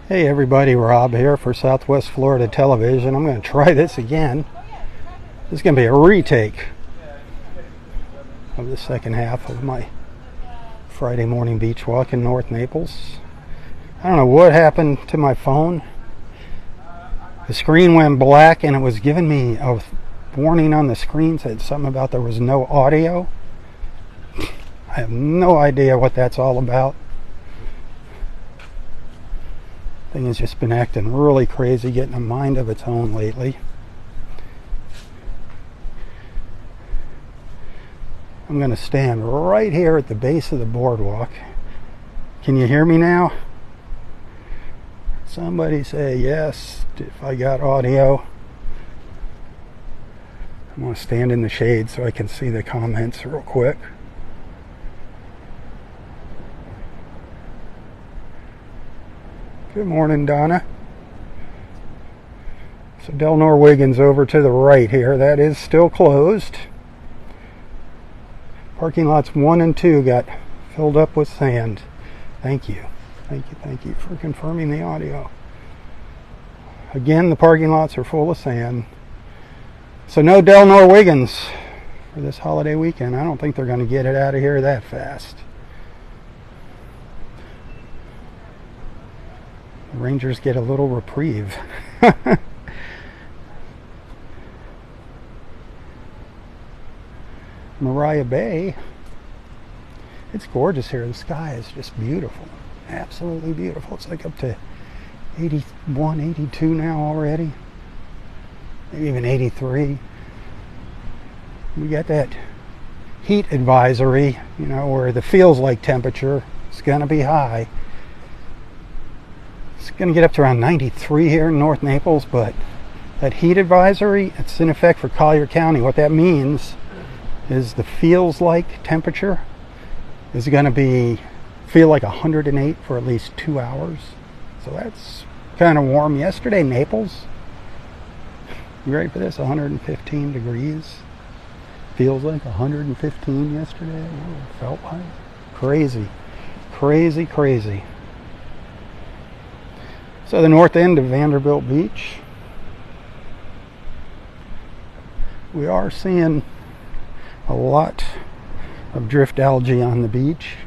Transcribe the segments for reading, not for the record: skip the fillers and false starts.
Hey everybody, Rob here for Southwest Florida Television. I'm going to try this again. This is going to be a retake of the second half of my Friday morning beach walk in North Naples. I don't know what happened to my phone. The screen went black and it was giving me a warning on the screen, said something about there was no audio. I have no idea what that's all about. Thing has just been acting really crazy, getting a mind of its own lately. I'm going to stand right here at the base of the boardwalk. Can you hear me now? Somebody say yes if I got audio. I'm going to stand in the shade so I can see the comments real quick. Good morning, Donna. So Del Norwigan's over to the right here. That is still closed. Parking lots 1 and 2 got filled up with sand. Thank you for confirming the audio. Again, the parking lots are full of sand. So no Del Norwigan's for this holiday weekend. I don't think they're going to get it out of here that fast. The Rangers get a little reprieve. Mariah Bay. It's gorgeous here. The sky is just beautiful. Absolutely beautiful. It's like up to 81, 82 now already. Maybe even 83. We got that heat advisory, where the feels like temperature is going to be high. It's going to get up to around 93 here in North Naples, but that heat advisory, it's in effect for Collier County. What that means is the feels like temperature is going to feel like 108 for at least 2 hours. So that's kind of warm. Yesterday, Naples, you ready for this? 115 degrees. Feels like 115 yesterday. It felt like crazy. So the north end of Vanderbilt Beach, we are seeing a lot of drift algae on the beach.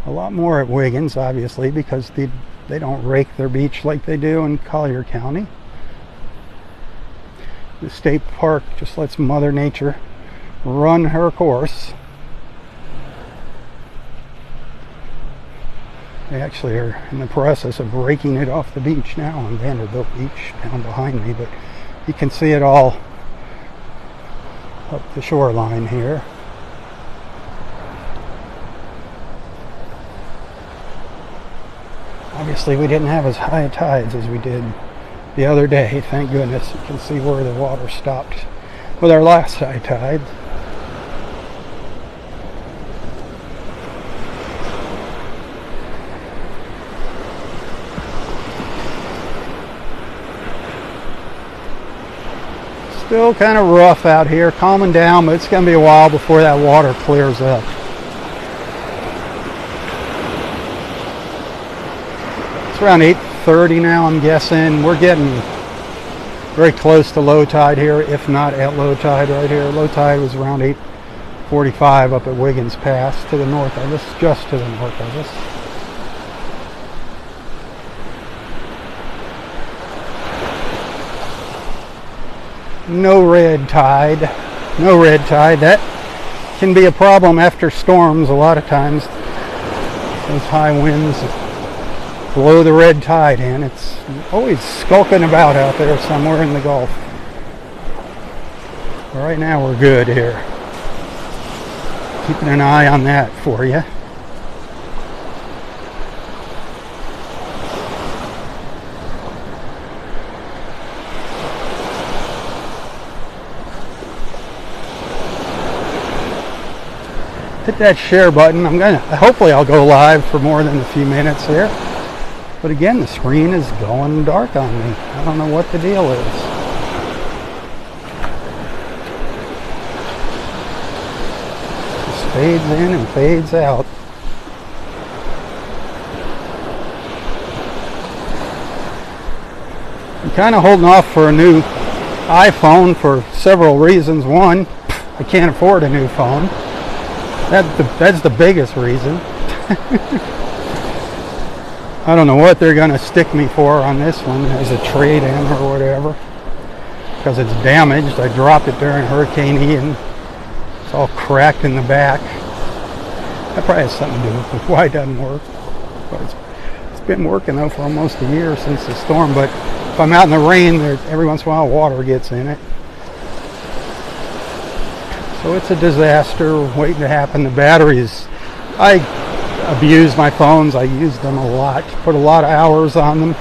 A lot more at Wiggins, obviously, because they don't rake their beach like they do in Collier County. The state park just lets Mother Nature run her course. They actually are in the process of raking it off the beach now on Vanderbilt Beach down behind me, but you can see it all up the shoreline here. Obviously we didn't have as high tides as we did the other day, thank goodness. You can see where the water stopped with our last high tide. Still kind of rough out here, calming down, but it's going to be a while before that water clears up. It's around 8:30 now, I'm guessing. We're getting very close to low tide here, if not at low tide right here. Low tide was around 8:45 up at Wiggins Pass to the north of us, just to the north of us. No red tide. That can be a problem after storms a lot of times. Those high winds blow the red tide in. It's always skulking about out there somewhere in the Gulf. But right now we're good here. Keeping an eye on that for you. Hit that share button. Hopefully I'll go live for more than a few minutes here. But again, the screen is going dark on me. I don't know what the deal is. It fades in and fades out. I'm kind of holding off for a new iPhone for several reasons. One, I can't afford a new phone. That's the biggest reason. I don't know what they're going to stick me for on this one as a trade-in or whatever, because it's damaged. I dropped it during Hurricane Ian. It's all cracked in the back. That probably has something to do with why it doesn't work. But it's been working though for almost a year since the storm. But if I'm out in the rain, every once in a while water gets in it. So it's a disaster waiting to happen. The batteries, I abuse my phones. I used them a lot, put a lot of hours on them.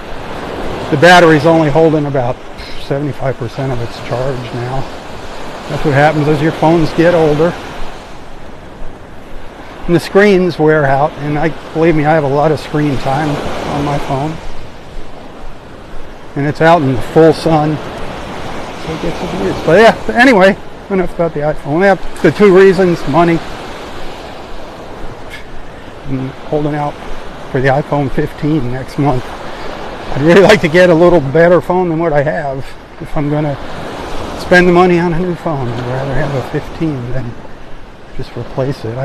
The battery's only holding about 75% of its charge now. That's what happens as your phones get older. And the screens wear out, and believe me, I have a lot of screen time on my phone. And it's out in the full sun, so it gets abused. But yeah, anyway, enough about the iPhone. We have the two reasons: money, and holding out for the iPhone 15 next month. I'd really like to get a little better phone than what I have. If I'm going to spend the money on a new phone, I'd rather have a 15 than just replace it.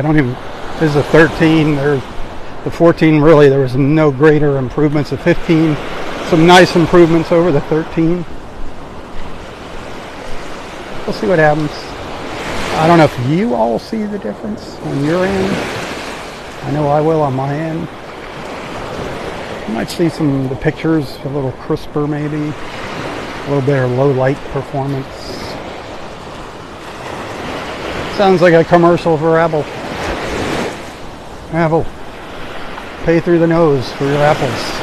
This is a 13. The 14, really, there was no greater improvements. The 15, some nice improvements over the 13. We'll see what happens. I don't know if you all see the difference on your end. I know I will on my end. You might see the pictures a little crisper, maybe. A little better low light performance. Sounds like a commercial for Apple. Apple. Pay through the nose for your apples.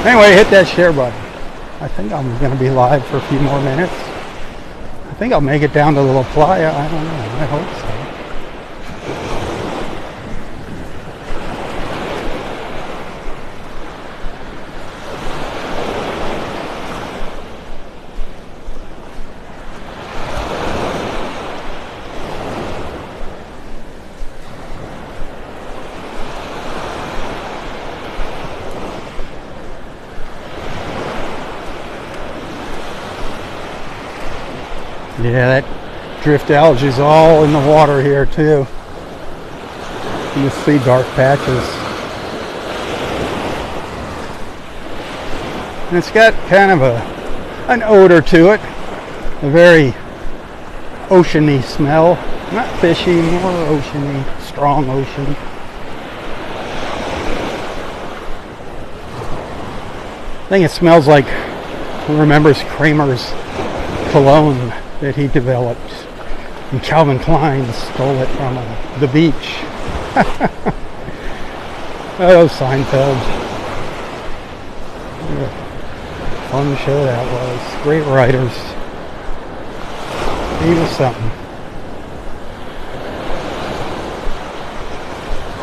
Anyway, hit that share button. I think I'm going to be live for a few more minutes. I think I'll make it down to La Playa. I don't know. I hope so. Yeah, that drift algae is all in the water here too. You see dark patches. And it's got kind of an odor to it. A very oceany smell. Not fishy, more oceany, strong ocean. I think it smells like, who remembers Kramer's cologne that he developed, and Calvin Klein stole it from the beach. Oh, Seinfeld. What a fun show that was. Great writers. He was something.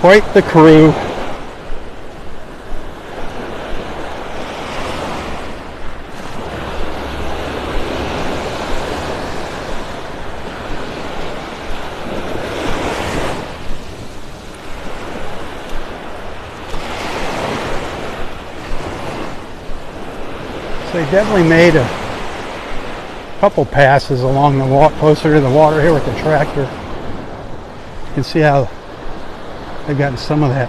Quite the crew. They definitely made a couple passes along the wall, closer to the water here with the tractor. You can see how they've gotten some of that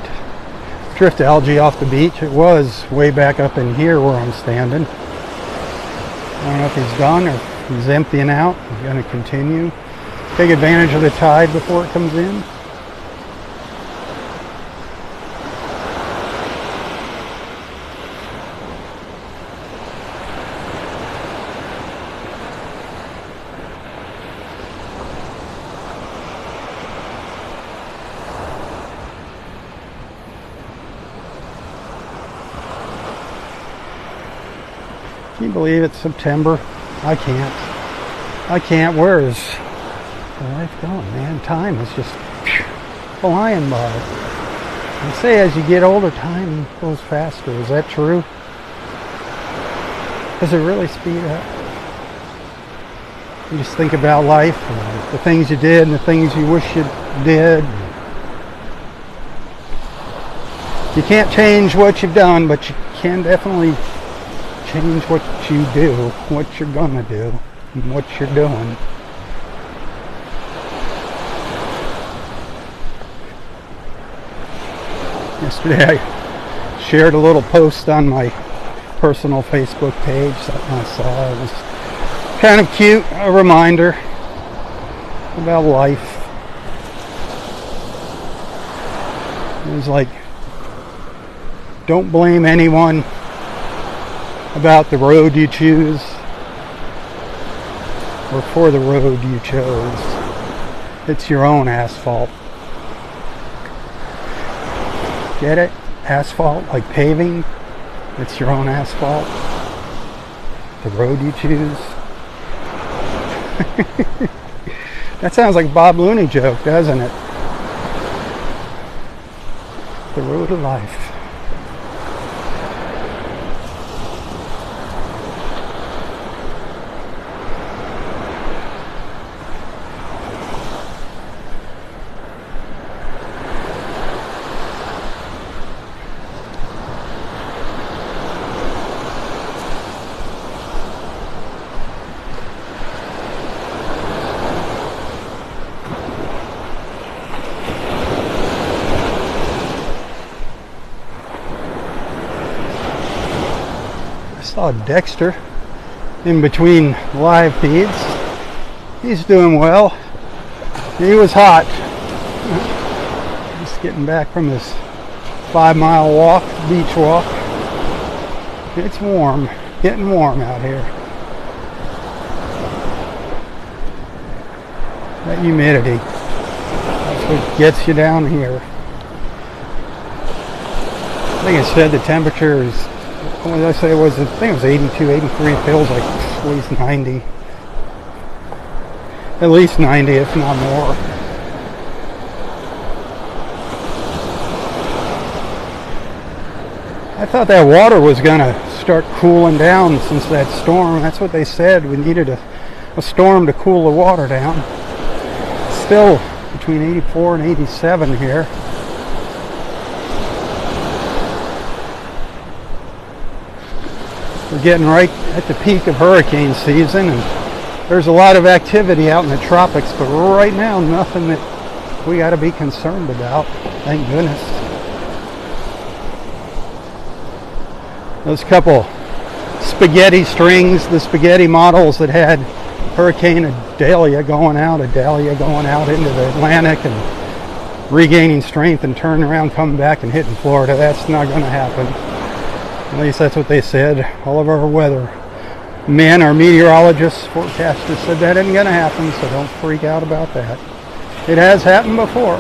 drift algae off the beach. It was way back up in here where I'm standing. I don't know if he's done or if he's emptying out. He's going to continue. Take advantage of the tide before it comes in. Can you believe it's September? I can't. Where is the life going, man? Time is just flying by. They say as you get older, time goes faster. Is that true? Does it really speed up? You just think about life and the things you did and the things you wish you did. You can't change what you've done, but you can definitely change what you do, what you're gonna do, and what you're doing. Yesterday I shared a little post on my personal Facebook page, something I saw. It was kind of cute, a reminder about life. It was like, don't blame anyone about the road you choose or for the road you chose. It's your own asphalt. Get it? Asphalt, like paving. It's your own asphalt. The road you choose. That sounds like a Bob Looney joke, doesn't it? The road of life. I saw Dexter in between live feeds. He's doing well. He was hot. Just getting back from his 5-mile walk, beach walk. It's warm, getting warm out here. That humidity, that's what gets you down here. I think it said the temperature is, what did I say it was? I think it was 82, 83. It feels like at least 90. At least 90, if not more. I thought that water was going to start cooling down since that storm. That's what they said. We needed a storm to cool the water down. Still between 84 and 87 here. We're getting right at the peak of hurricane season, and there's a lot of activity out in the tropics, but right now nothing that we got to be concerned about, thank goodness. Those couple spaghetti strings, the spaghetti models that had Hurricane Idalia going out into the Atlantic and regaining strength and turning around, coming back and hitting Florida, that's not going to happen. At least that's what they said. All of our weather men, our meteorologists, forecasters said that isn't going to happen, so don't freak out about that. It has happened before.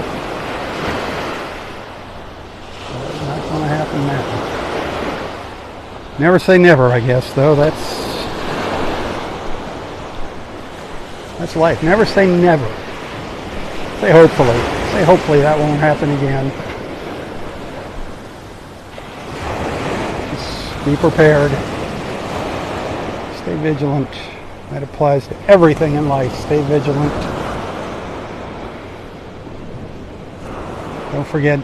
It's not going to happen now. Never say never, I guess, though. That's life. Never say never. Say hopefully. Say hopefully that won't happen again. Be prepared. Stay vigilant. That applies to everything in life. Stay vigilant. Don't forget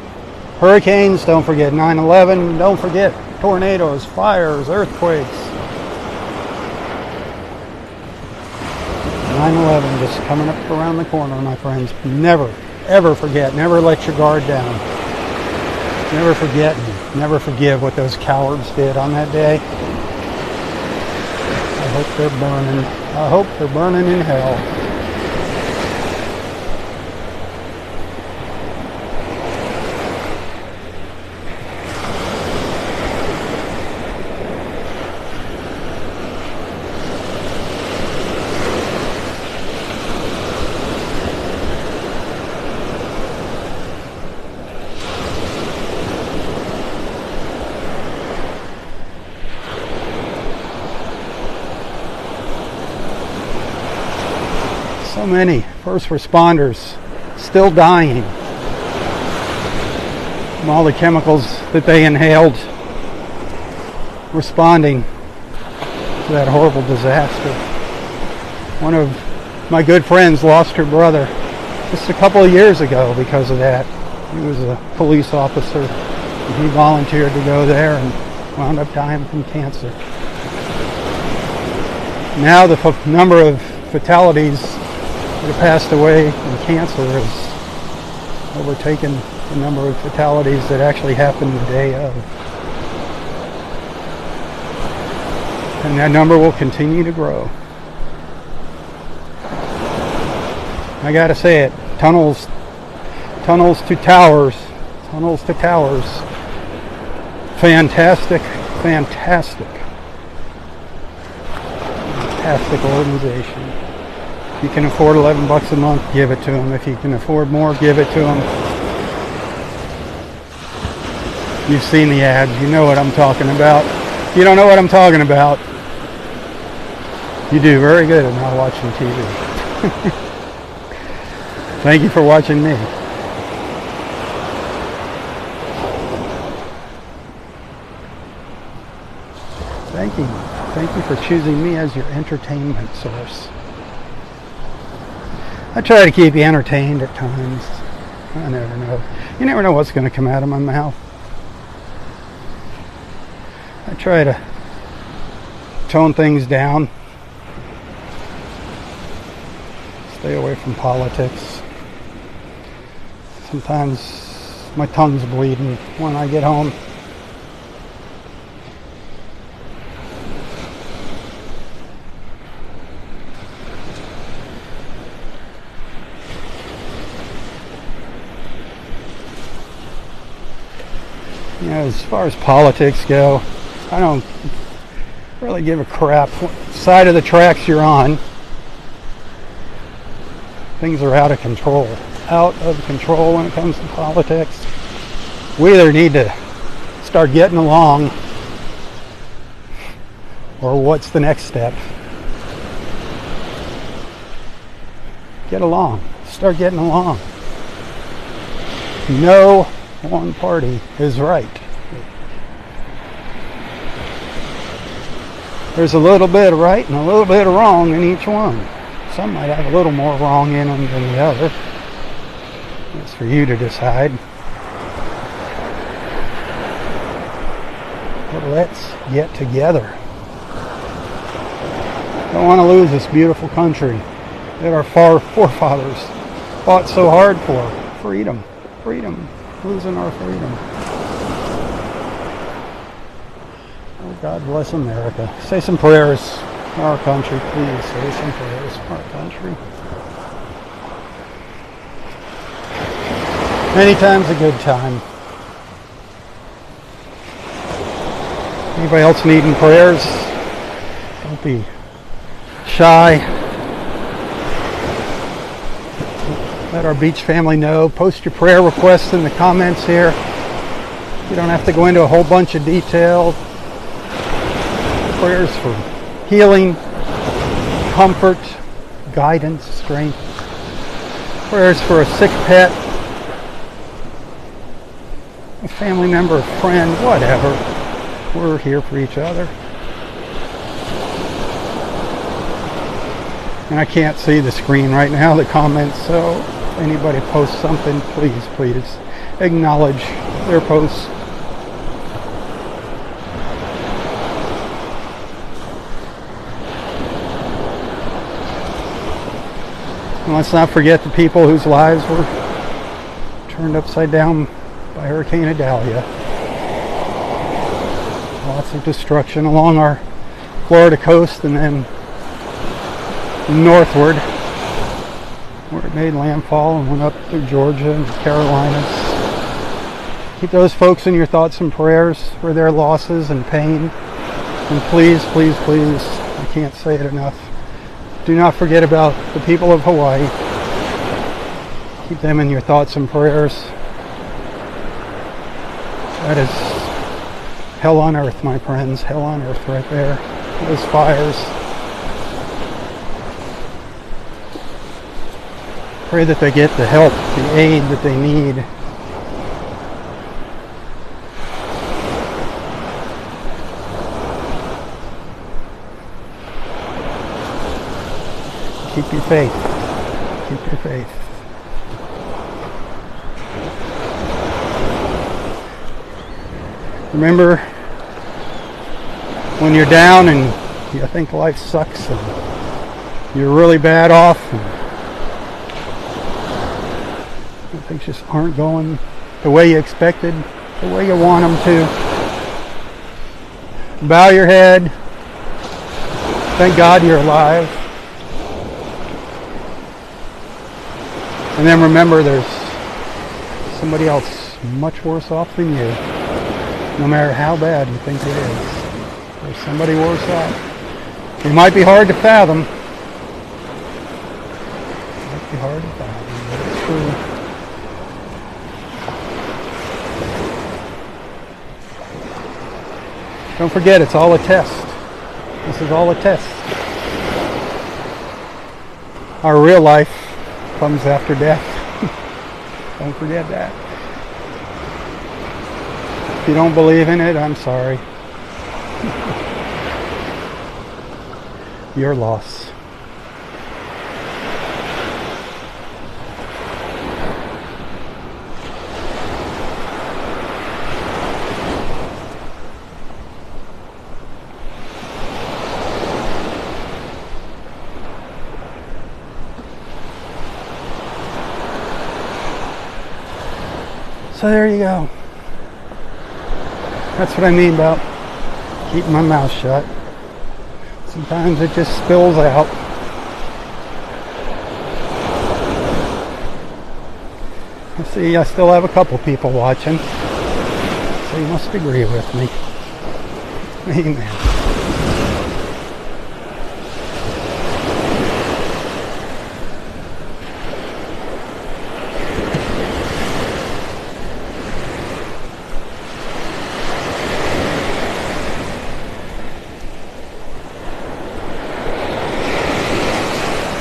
hurricanes. Don't forget 9/11. Don't forget tornadoes, fires, earthquakes. 9/11 just coming up around the corner, my friends. Never, ever forget. Never let your guard down. Never forget and never forgive what those cowards did on that day. I hope they're burning. I hope they're burning in hell. So many first responders still dying from all the chemicals that they inhaled responding to that horrible disaster. One of my good friends lost her brother just a couple of years ago because of that. He was a police officer He volunteered to go there and wound up dying from cancer. Now the number of fatalities that have passed away from cancer has overtaken the number of fatalities that actually happened the day of. And that number will continue to grow. I gotta say it, tunnels to towers, fantastic organization. If you can afford $11 a month, give it to them. If you can afford more, give it to them. You've seen the ads, you know what I'm talking about. If you don't know what I'm talking about, you do very good at not watching TV. Thank you for watching me. Thank you. Thank you for choosing me as your entertainment source. I try to keep you entertained at times. I never know. You never know what's going to come out of my mouth. I try to tone things down. Stay away from politics. Sometimes my tongue's bleeding when I get home. You know, as far as politics go, I don't really give a crap what side of the tracks you're on. Things are out of control when it comes to politics. We either need to start getting along, or what's the next step? Get along. Start getting along. No one party is right. There's a little bit of right and a little bit of wrong in each one. Some might have a little more wrong in them than the other. It's for you to decide. But let's get together. Don't want to lose this beautiful country that our forefathers fought so hard for. Freedom. Freedom. Losing our freedom. Oh, God bless America. Say some prayers for our country, please. Say some prayers for our country. Many times a good time. Anybody else needing prayers? Don't be shy. Let our beach family know. Post your prayer requests in the comments here. You don't have to go into a whole bunch of detail. Prayers for healing, comfort, guidance, strength. Prayers for a sick pet, a family member, a friend, whatever. We're here for each other. And I can't see the screen right now, the comments, so if anybody posts something, please acknowledge their posts. And let's not forget the people whose lives were turned upside down by Hurricane Idalia. Lots of destruction along our Florida coast and then northward, where it made landfall and went up through Georgia and the Carolinas. Keep those folks in your thoughts and prayers for their losses and pain. And please, I can't say it enough, do not forget about the people of Hawaii. Keep them in your thoughts and prayers. That is hell on earth, my friends. Hell on earth right there. Those fires. Pray that they get the help, the aid that they need. Keep your faith. Keep your faith. Remember when you're down and you think life sucks and you're really bad off and things just aren't going the way you expected, the way you want them to. Bow your head. Thank God you're alive. And then remember there's somebody else much worse off than you. No matter how bad you think it is. There's somebody worse off. It might be hard to fathom. It might be hard to fathom, but it's true. Don't forget, it's all a test. This is all a test. Our real life comes after death. Don't forget that. If you don't believe in it, I'm sorry. Your loss. So there you go. That's what I mean about keeping my mouth shut. Sometimes it just spills out. Let's see, I still have a couple people watching. So you must agree with me. Amen.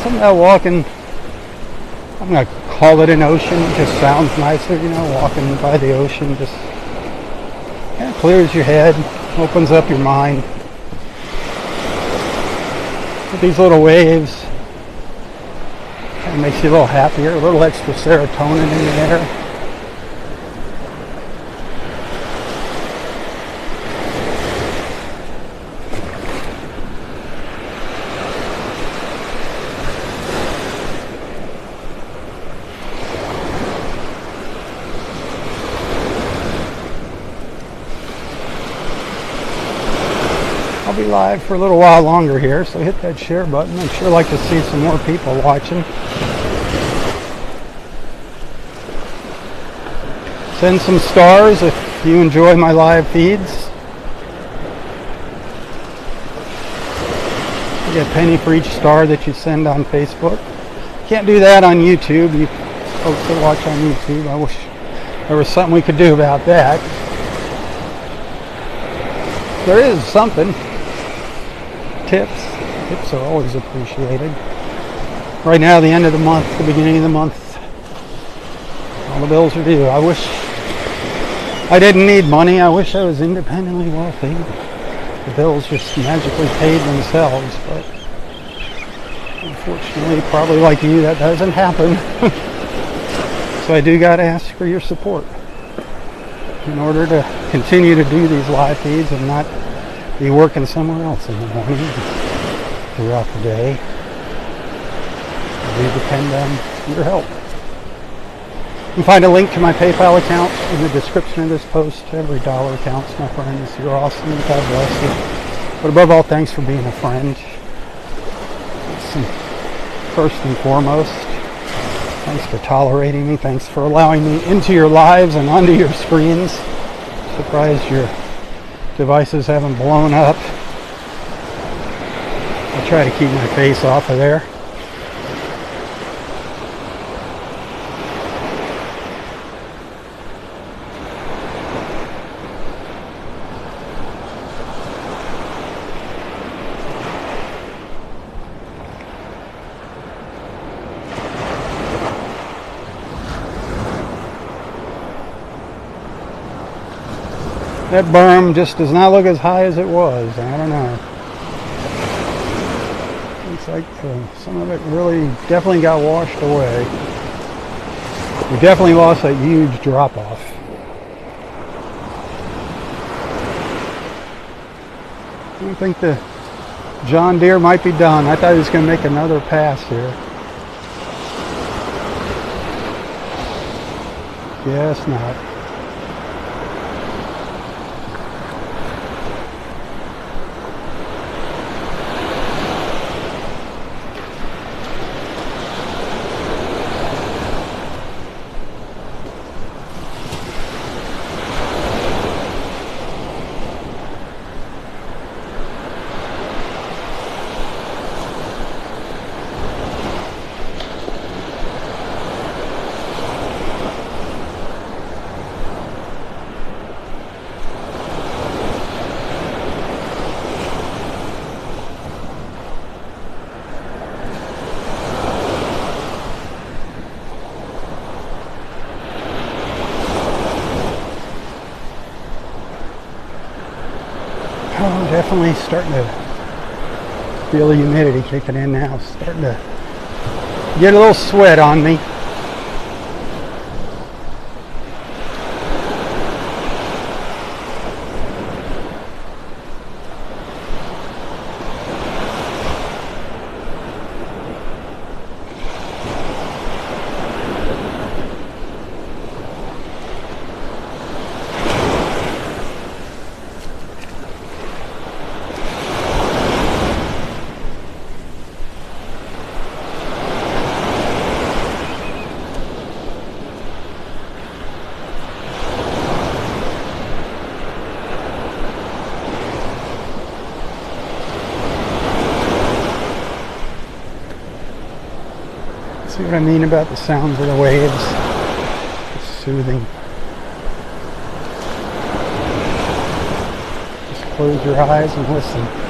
Something about walking, I'm going to call it an ocean, it just sounds nicer, you know, walking by the ocean just kind of clears your head, opens up your mind. With these little waves, kind of makes you a little happier, a little extra serotonin in the air. I'll be live for a little while longer here, so hit that share button. I'd sure like to see some more people watching. Send some stars if you enjoy my live feeds. You get a penny for each star that you send on Facebook. Can't do that on YouTube. You folks that watch on YouTube, I wish there was something we could do about that. There is something. Tips are always appreciated. Right now, the end of the month, the beginning of the month, all the bills are due. I wish I didn't need money. I wish I was independently wealthy. The bills just magically paid themselves, but unfortunately, probably like you, that doesn't happen. So I do got to ask for your support in order to continue to do these live feeds and not be working somewhere else in the morning throughout the day. We depend on your help. You can find a link to my PayPal account in the description of this post. Every dollar counts, my friends. You're awesome. God bless you. But above all, thanks for being a friend. First and foremost, thanks for tolerating me. Thanks for allowing me into your lives and onto your screens. Surprised your devices haven't blown up. I'll try to keep my face off of there. That berm just does not look as high as it was. I don't know. Looks like some of it really definitely got washed away. We definitely lost that huge drop off. I think the John Deere might be done. I thought he was going to make another pass here. Guess not. Oh, definitely starting to feel the humidity kicking in now. Starting to get a little sweat on me. See what I mean about the sounds of the waves? It's soothing. Just close your eyes and listen.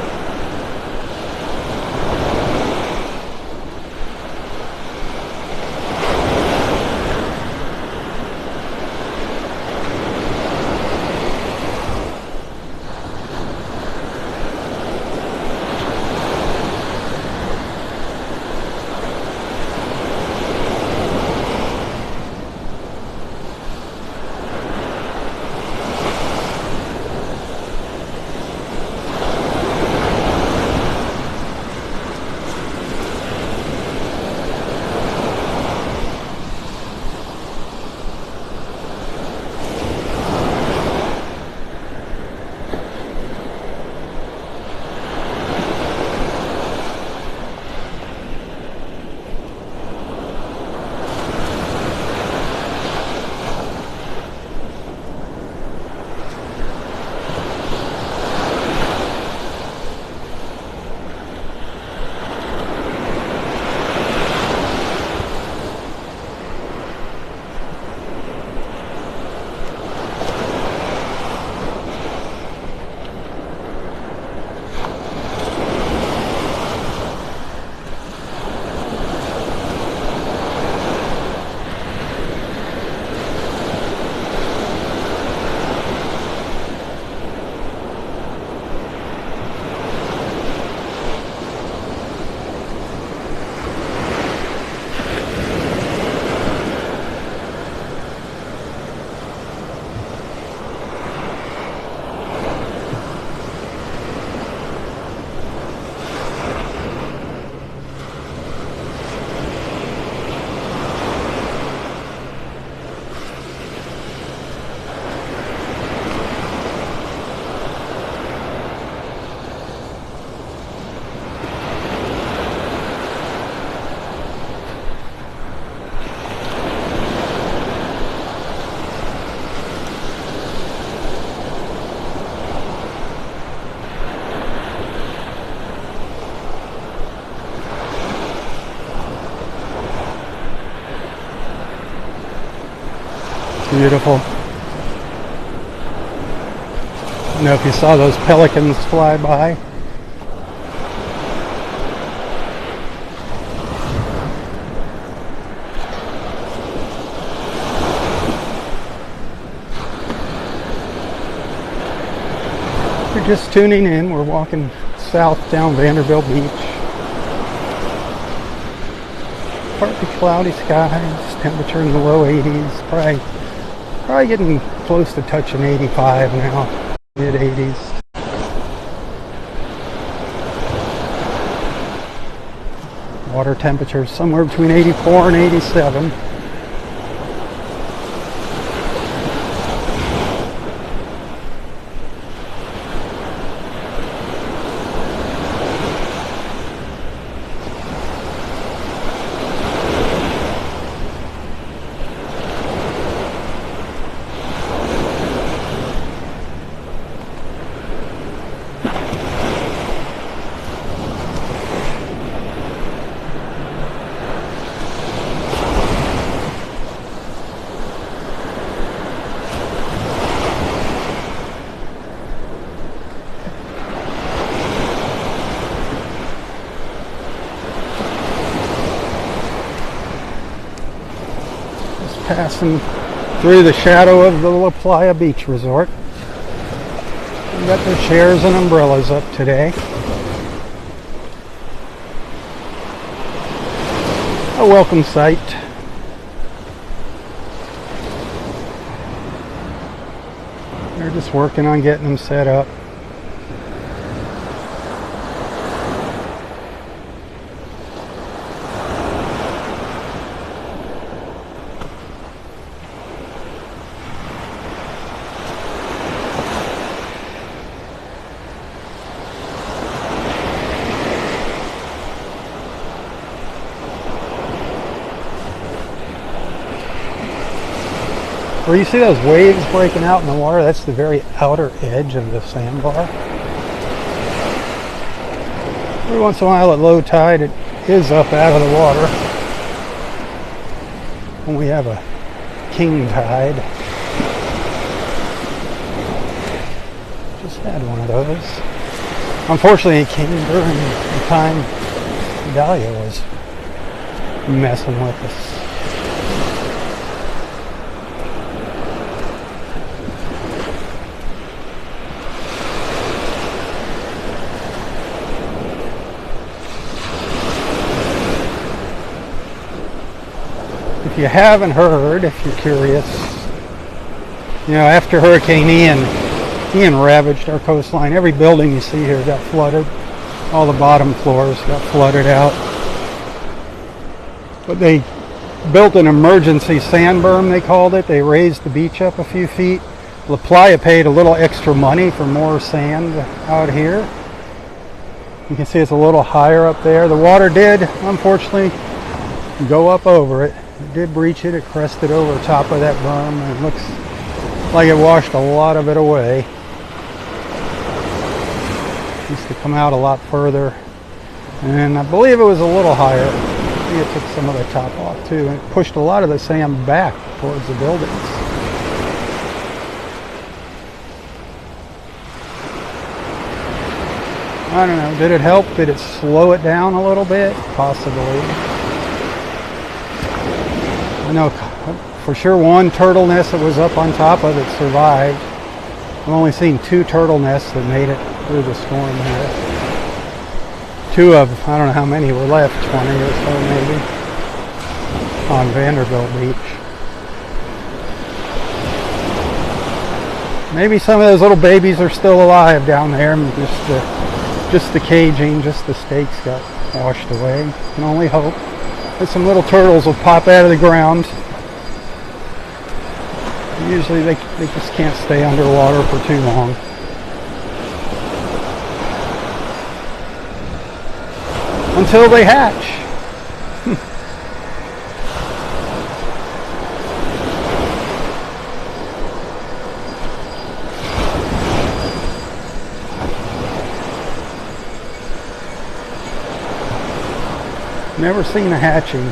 Beautiful. I don't know if you saw those pelicans fly by. If you're just tuning in, we're walking south down Vanderbilt Beach. Partly cloudy skies, temperature in the low 80s, probably getting close to touching 85 now, mid 80s. Water temperature is somewhere between 84 and 87. Passing through the shadow of the La Playa Beach Resort. We got their chairs and umbrellas up today. A welcome sight. They're just working on getting them set up. Where you see those waves breaking out in the water, that's the very outer edge of the sandbar. Every once in a while at low tide it is up out of the water. When we have a king tide. Just had one of those. Unfortunately it came during the time Dahlia was messing with us. If you haven't heard, if you're curious, after Hurricane Ian ravaged our coastline. Every building you see here got flooded. All the bottom floors got flooded out. But they built an emergency sand berm, they called it. They raised the beach up a few feet. La Playa paid a little extra money for more sand out here. You can see it's a little higher up there. The water did, unfortunately, go up over it. It did breach it. It crested over top of that berm, and it looks like it washed a lot of it away. It used to come out a lot further, and I believe it was a little higher. Maybe it took some of the top off too, and it pushed a lot of the sand back towards the buildings. I don't know, did it help? Did it slow it down a little bit? Possibly. I know for sure one turtle nest that was up on top of it survived. I've only seen 2 turtle nests that made it through the storm here. 2 of, I don't know how many were left, 20 or so maybe, on Vanderbilt Beach. Maybe some of those little babies are still alive down there, and just the caging, just the stakes got washed away. You can only hope. And some little turtles will pop out of the ground. Usually they just can't stay underwater for too long. Until they hatch. Never seen a hatching.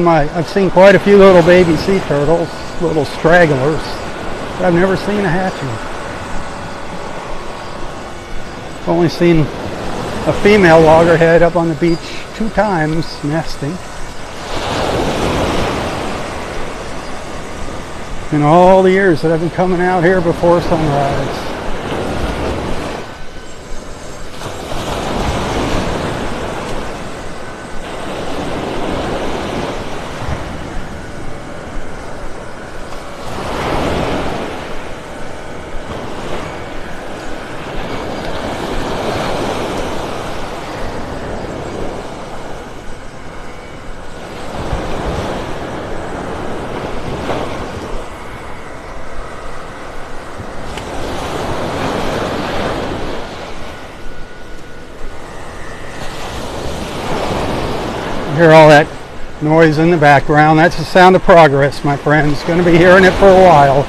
I've seen quite a few little baby sea turtles, little stragglers, but I've never seen a hatching. I've only seen a female loggerhead up on the beach 2 times nesting. In all the years that I've been coming out here before sunrise. Hear all that noise in the background. That's the sound of progress, my friends. Going to be hearing it for a while.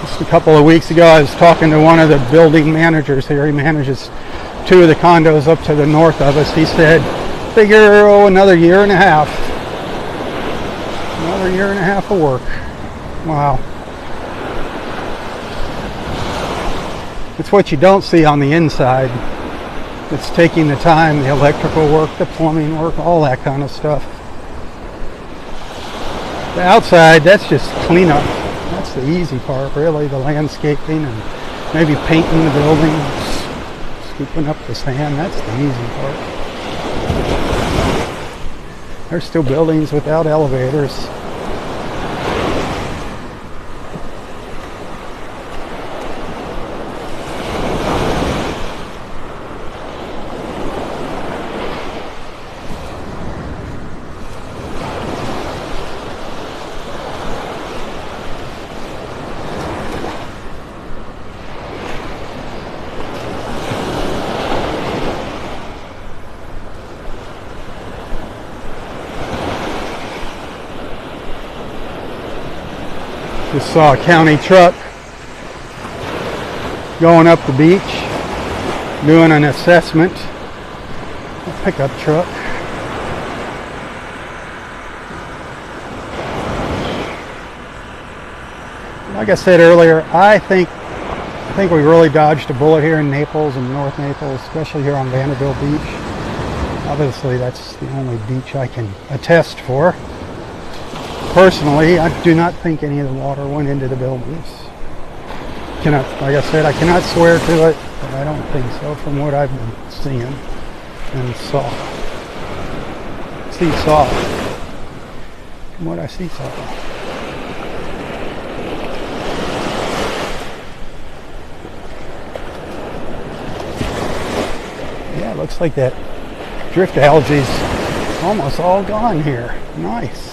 Just a couple of weeks ago, I was talking to one of the building managers here. He manages 2 of the condos up to the north of us. He said, figure another year and a half. Another year and a half of work. Wow. It's what you don't see on the inside. It's taking the time, the electrical work, the plumbing work, all that kind of stuff. The outside, that's just cleanup. That's the easy part, really, the landscaping and maybe painting the buildings, scooping up the sand. That's the easy part. There's still buildings without elevators. Just saw a county truck going up the beach, doing an assessment. A pickup truck. Like I said earlier, I think we really dodged a bullet here in Naples and North Naples, especially here on Vanderbilt Beach. Obviously, that's the only beach I can attest for. Personally, I do not think any of the water went into the buildings. Like I said, I cannot swear to it, but I don't think so from what I've been seeing and saw. From what I saw. Yeah, it looks like that drift algae's almost all gone here. Nice.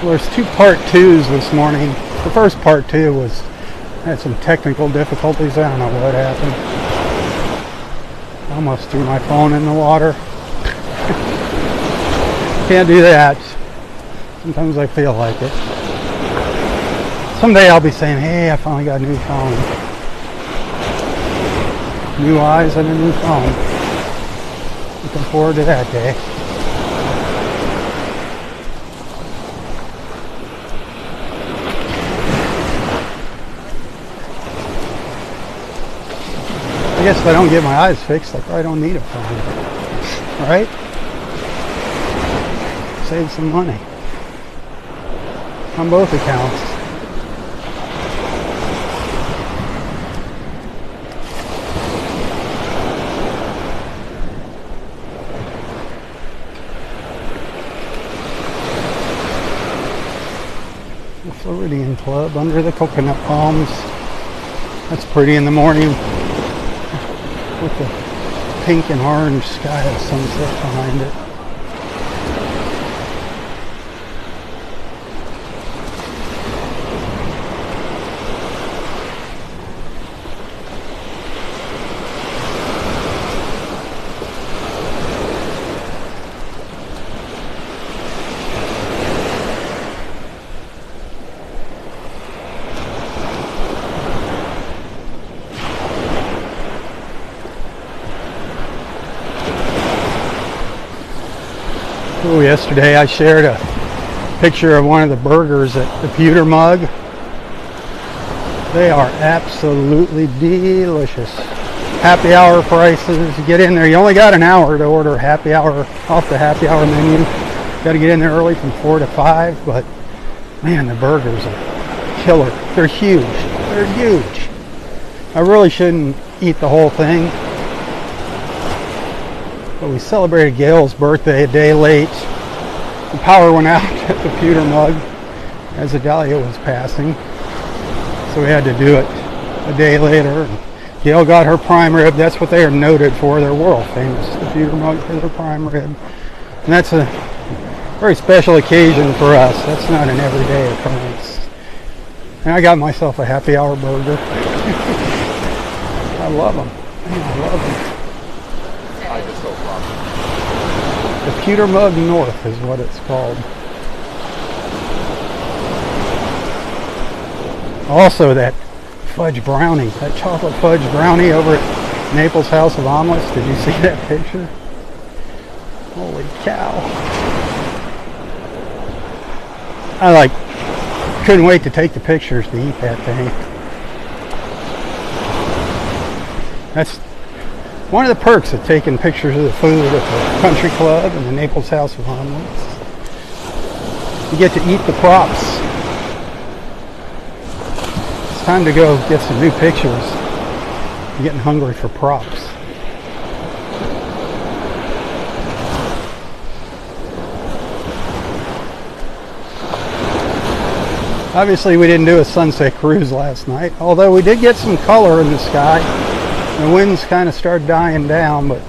Well, there's 2 part 2s this morning. The first part 2 had some technical difficulties. I don't know what happened. I almost threw my phone in the water. Can't do that. Sometimes I feel like it. Someday I'll be saying, hey, I finally got a new phone. New eyes and a new phone. Looking forward to that day. I guess if I don't get my eyes fixed, I probably don't need a phone. Right? Save some money. On both accounts. The Floridian Club under the coconut palms. That's pretty in the morning. With the pink and orange sky of sunset behind it. Oh, yesterday I shared a picture of one of the burgers at the Pewter Mug. They are absolutely delicious. Happy hour prices. You get in there, you only got an hour to order happy hour off the happy hour menu. Got to get in there early from 4 to 5, but man, the burgers are killer. They're huge. They're huge. I really shouldn't eat the whole thing. But we celebrated Gail's birthday a day late. The power went out at the Pewter Mug as Adalia was passing. So we had to do it a day later. And Gail got her prime rib. That's what they are noted for. They're world famous, the Pewter Mug, for their prime rib. And that's a very special occasion for us. That's not an everyday occurrence. And I got myself a happy hour burger. I love them. Man, I love them. I just don't love The Pewter Mug North is what it's called. Also, that fudge brownie, that chocolate fudge brownie over at Naples House of Omelets. Did you see that picture? Holy cow. I couldn't wait to take the pictures to eat that thing. That's one of the perks of taking pictures of the food at the country club and the Naples House of Omelets. You get to eat the props. It's time to go get some new pictures. I'm getting hungry for props. Obviously we didn't do a sunset cruise last night, although we did get some color in the sky. The winds kind of started dying down, but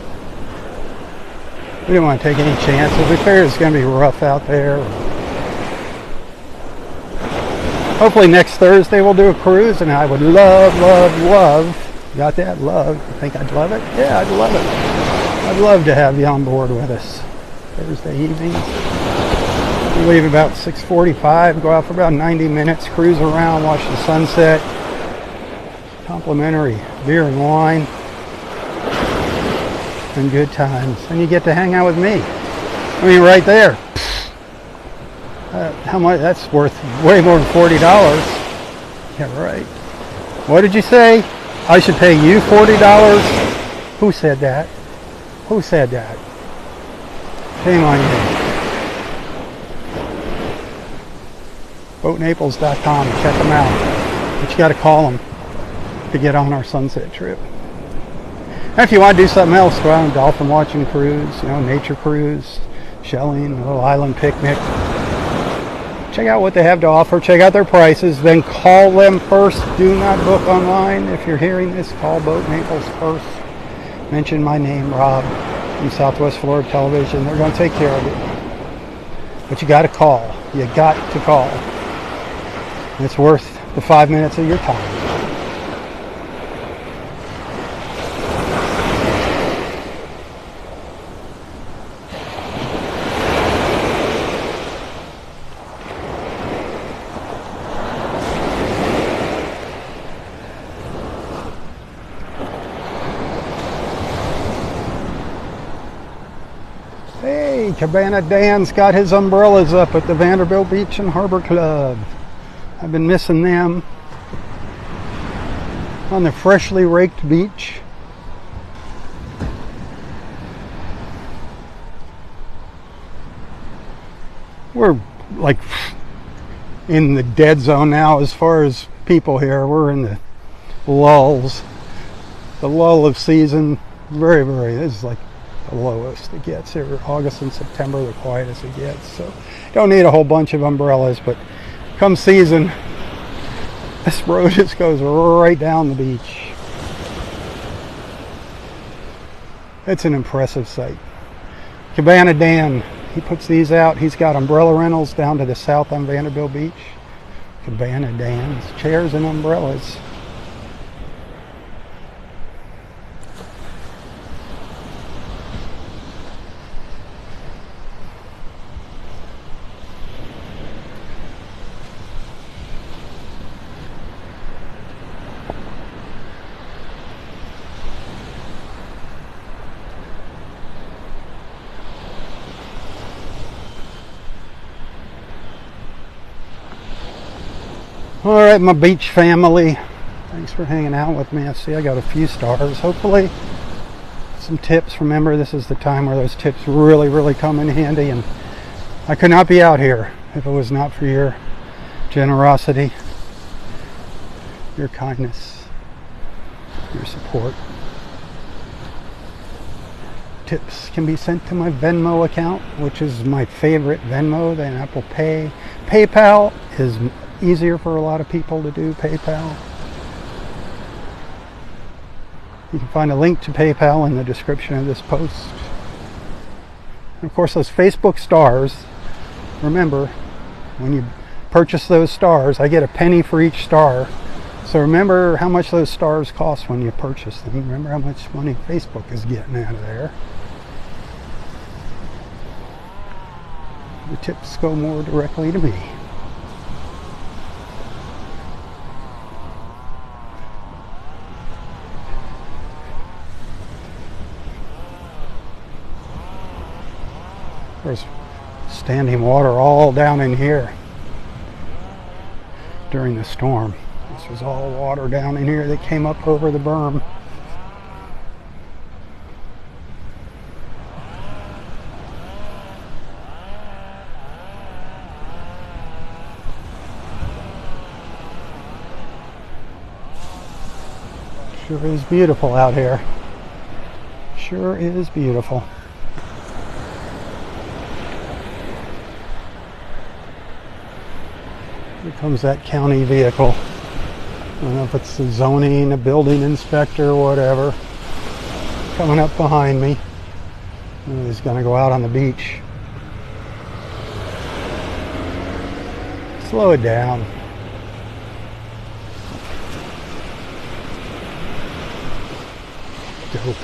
we didn't want to take any chances. We figured it's going to be rough out there. Hopefully next Thursday we'll do a cruise, and I would love, got that, love, you think I'd love it? Yeah, I'd love it. I'd love to have you on board with us Thursday evenings. We leave about 6:45, go out for about 90 minutes, cruise around, watch the sunset. Complimentary beer and wine and good times, and you get to hang out with me. I mean, right there. How much? That's worth way more than $40. Yeah, right. What did you say? I should pay you $40? Who said that? Who said that? Shame on you. BoatNaples.com. Check them out. But you got to call them to get on our sunset trip. And if you want to do something else, go out on a dolphin watching cruise, nature cruise, shelling, a little island picnic. Check out what they have to offer, check out their prices, then call them first. Do not book online. If you're hearing this, call Boat Naples first. Mention my name, Rob, from Southwest Florida Television. They're going to take care of it. But you got to call. You got to call. It's worth the 5 minutes of your time. Hey, Cabana Dan's got his umbrellas up at the Vanderbilt Beach and Harbor Club. I've been missing them on the freshly raked beach. We're like in the dead zone now as far as people here. We're in the lulls. The lull of season. This is like the lowest it gets here. August and September, the quietest it gets. So don't need a whole bunch of umbrellas, but come season, this road just goes right down the beach. It's an impressive sight. Cabana Dan, he puts these out. He's got umbrella rentals down to the south on Vanderbilt Beach. Cabana Dan's chairs and umbrellas. Alright, my beach family, thanks for hanging out with me. I see I got a few stars. Hopefully some tips. Remember, this is the time where those tips really come in handy, and I could not be out here if it was not for your generosity, your kindness, your support. Tips can be sent to my Venmo account, which is my favorite Venmo than Apple Pay. PayPal is easier for a lot of people to do. PayPal. You can find a link to PayPal in the description of this post. And of course, those Facebook stars, remember, when you purchase those stars, I get a penny for each star. So remember how much those stars cost when you purchase them. Remember how much money Facebook is getting out of there. The tips go more directly to me. There's standing water all down in here during the storm. This was all water down in here that came up over the berm. Sure is beautiful out here. Sure is beautiful. Here comes that county vehicle. I don't know if it's the zoning, a building inspector, or whatever. Coming up behind me. He's going to go out on the beach. Slow it down. Dope.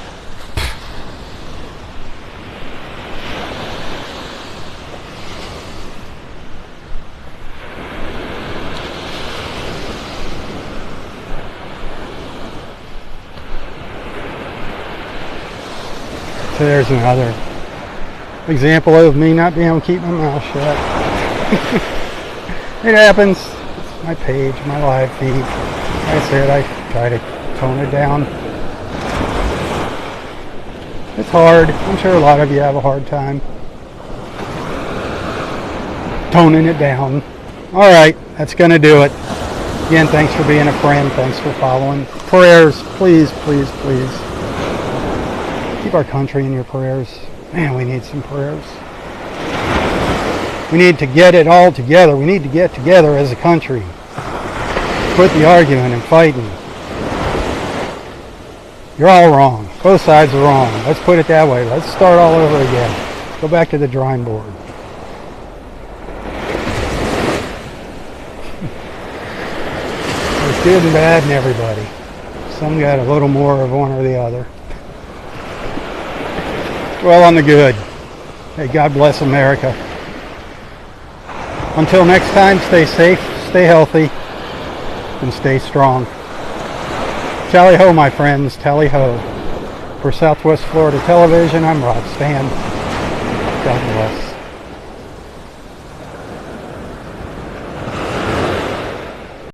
So there's another example of me not being able to keep my mouth shut. It happens. It's my page, my live feed. Like I said, I try to tone it down. It's hard. I'm sure a lot of you have a hard time toning it down. Alright, that's going to do it. Again, thanks for being a friend. Thanks for following. Prayers, please, please, please. Keep our country in your prayers. Man, we need some prayers. We need to get it all together. We need to get together as a country. Quit the arguing and fighting. You're all wrong. Both sides are wrong. Let's put it that way. Let's start all over again. Go back to the drawing board. There's good and bad in everybody. Some got a little more of one or the other. Well, on the good. Hey, God bless America. Until next time, stay safe, stay healthy, and stay strong. Tally ho, my friends, tally ho. For Southwest Florida Television, I'm Robb. God bless.